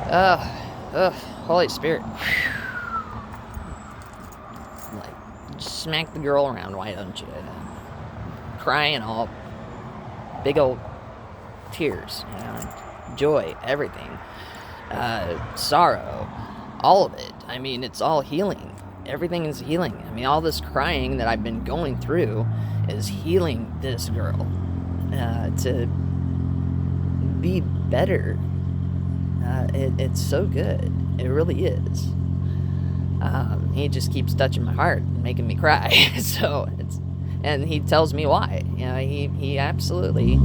Ugh, Holy Spirit. Like, just smack the girl around, why don't you? Crying all big old tears, joy, everything. Sorrow, all of it. I mean, it's all healing. Everything is healing. I mean, all this crying that I've been going through is healing this girl to be better. It's so good. It really is. He just keeps touching my heart and making me cry. And he tells me why. He absolutely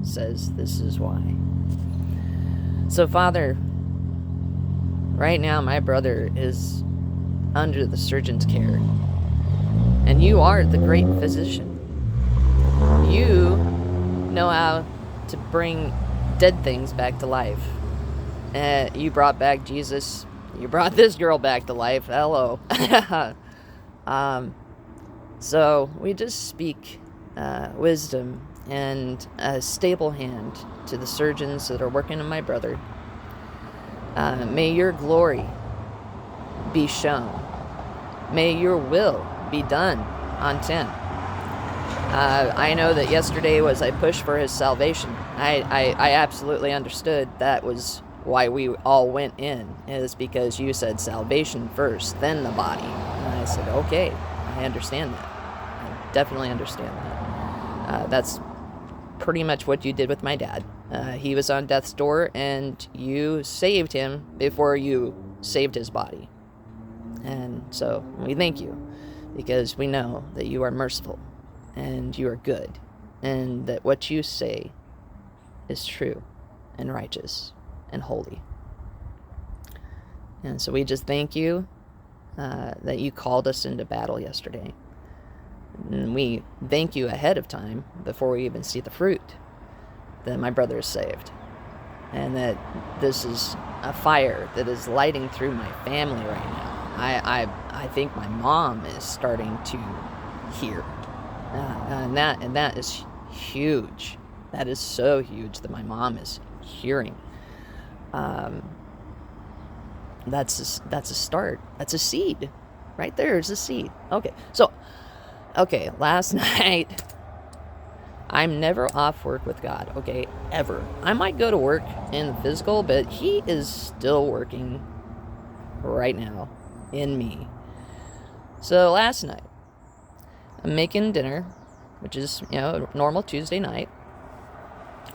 says this is why. So, Father, right now my brother is under the surgeon's care. And you are the great physician. You know how to bring dead things back to life. You brought back Jesus. You brought this girl back to life. Hello. So we just speak wisdom and a stable hand to the surgeons that are working on my brother. May your glory be shown. May your will be done on Tim. I know that yesterday was a push for his salvation. I absolutely understood that was why we all went in, is because you said salvation first, then the body. And I said, okay, I understand that. I definitely understand that. That's pretty much what you did with my dad. He was on death's door, and you saved him before you saved his body. And so we thank you, because we know that you are merciful, and you are good, and that what you say is true and righteous and holy. And so we just thank you that you called us into battle yesterday. And we thank you ahead of time, before we even see the fruit, that my brother is saved. And that this is a fire that is lighting through my family right now. I think my mom is starting to hear. And that is huge. That is so huge that my mom is hearing. That's a start. That's a seed. Right there is a seed. Okay, last night, I'm never off work with God, okay, ever. I might go to work in the physical, but he is still working right now in me. So last night, I'm making dinner, which is, a normal Tuesday night.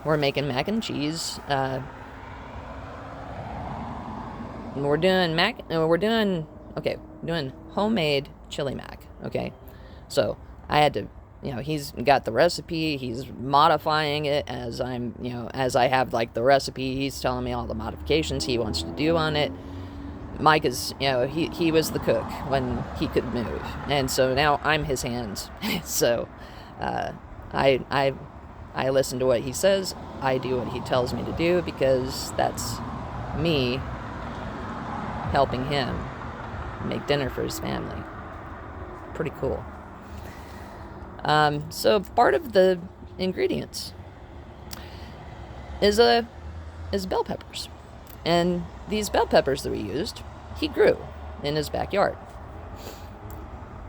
We're making mac and cheese. We're doing homemade chili mac, okay? So I had to, he's got the recipe, he's modifying it as as I have like the recipe, he's telling me all the modifications he wants to do on it. Mike is, he was the cook when he could move, and so now I'm his hands. So I listen to what he says, I do what he tells me to do, because that's me helping him make dinner for his family. Pretty cool. So part of the ingredients is bell peppers. And these bell peppers that we used, he grew in his backyard.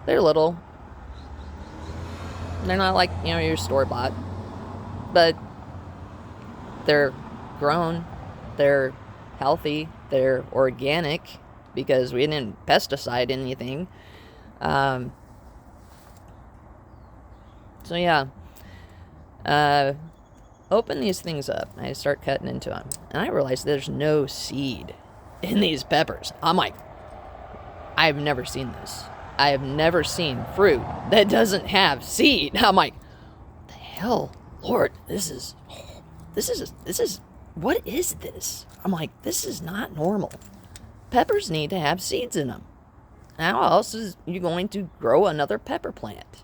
They're little. They're not like, your store-bought. But they're grown. They're healthy. They're organic, because we didn't pesticide anything. So yeah, open these things up. I start cutting into them, and I realize there's no seed in these peppers. I'm like, I've never seen this. I have never seen fruit that doesn't have seed. I'm like, the hell, Lord, what is this? I'm like, this is not normal. Peppers need to have seeds in them. How else is you going to grow another pepper plant?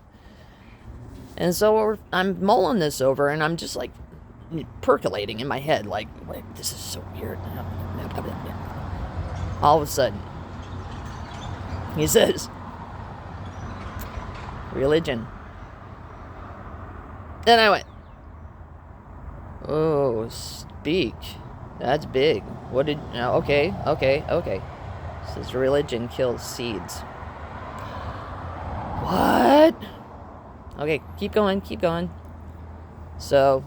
And so I'm mulling this over, and I'm just like percolating in my head, like this is so weird. All of a sudden, he says, religion. And I went, oh, speak That's big. What did... Okay, okay, okay. Says religion kills seeds. What? Okay, keep going, keep going. So,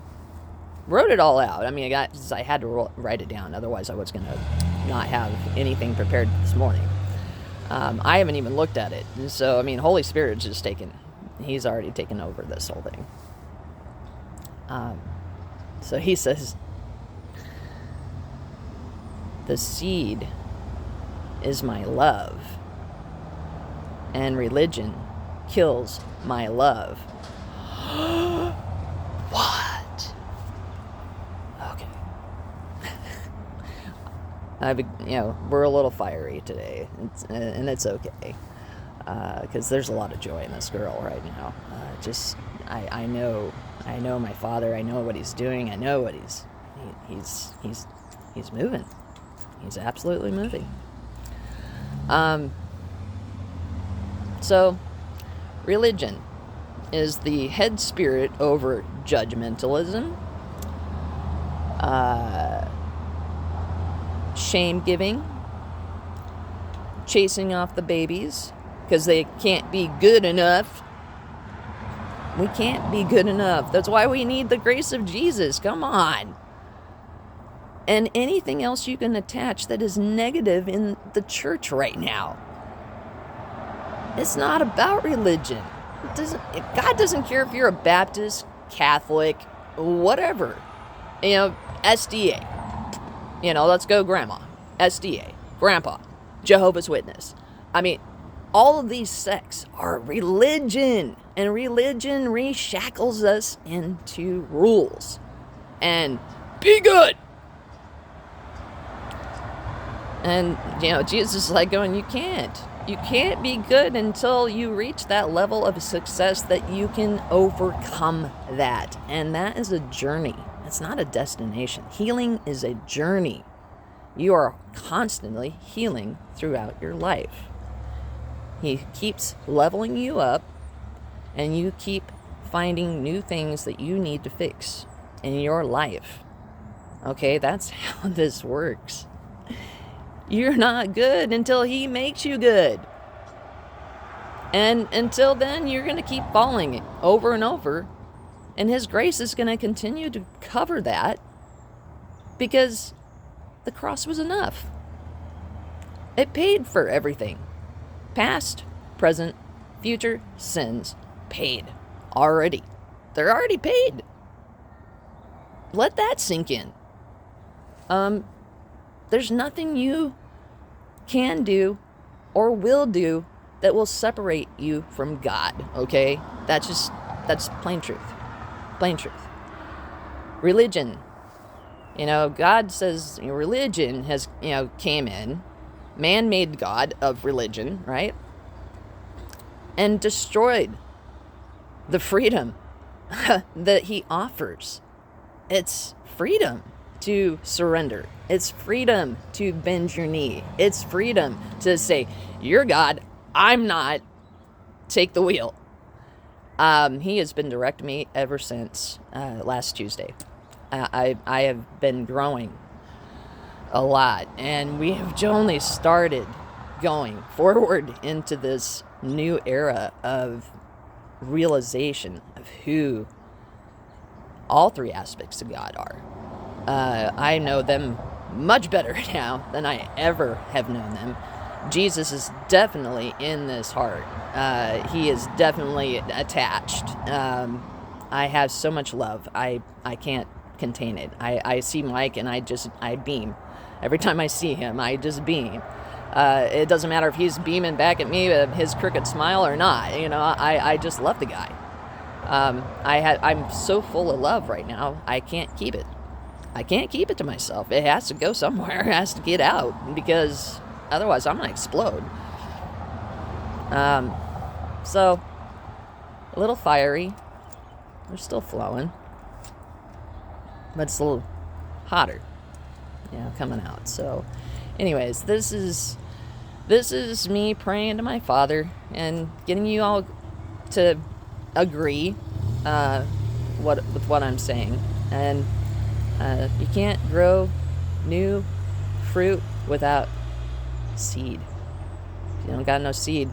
wrote it all out. I mean, I had to write it down. Otherwise, I was going to not have anything prepared this morning. I haven't even looked at it. So, I mean, Holy Spirit's just he's already taken over this whole thing. So he says, the seed is my love, and religion kills my love. What? Okay. We're a little fiery today, and it's okay, because there's a lot of joy in this girl right now. I know my father. I know what he's doing. I know what he's moving. He's absolutely moving. So, religion is the head spirit over judgmentalism, shame giving, chasing off the babies because they can't be good enough. We can't be good enough. That's why we need the grace of Jesus. Come on. And anything else you can attach that is negative in the church right now. It's not about religion. God doesn't care if you're a Baptist, Catholic, whatever. SDA. Let's go grandma. SDA. Grandpa. Jehovah's Witness. I mean, all of these sects are religion. And religion reshackles us into rules. And be good. And, Jesus is like going, you can't. You can't be good until you reach that level of success that you can overcome that. And that is a journey. It's not a destination. Healing is a journey. You are constantly healing throughout your life. He keeps leveling you up, and you keep finding new things that you need to fix in your life. Okay, that's how this works. You're not good until he makes you good. And until then, you're going to keep falling over and over. And his grace is going to continue to cover that because the cross was enough. It paid for everything. Past, present, future sins paid already. They're already paid. Let that sink in. There's nothing you can do or will do that will separate you from God, okay? That's plain truth. Plain truth. Religion. God says religion has, came in, man-made God of religion, right? And destroyed the freedom that he offers. It's freedom to surrender. It's freedom to bend your knee. It's freedom to say, you're God, I'm not. Take the wheel. He has been directing me ever since last Tuesday. I have been growing a lot, and we have only started going forward into this new era of realization of who all three aspects of God are. I know them much better now than I ever have known them. Jesus is definitely in this heart. He is definitely attached. I have so much love. I can't contain it. I see Mike and I beam. Every time I see him, I just beam. It doesn't matter if he's beaming back at me with his crooked smile or not. I just love the guy. I'm so full of love right now, I can't keep it. I can't keep it to myself. It has to go somewhere. It has to get out because otherwise I'm going to explode. So, a little fiery. We're still flowing. But it's a little hotter, coming out. So, anyways, this is me praying to my Father and getting you all to agree with what I'm saying. And you can't grow new fruit without seed. If you don't got no seed,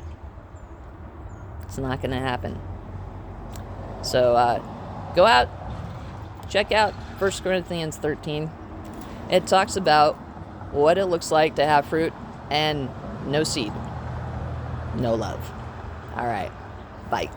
it's not going to happen. So go out, check out 1 Corinthians 13. It talks about what it looks like to have fruit and no seed, no love. All right, bye.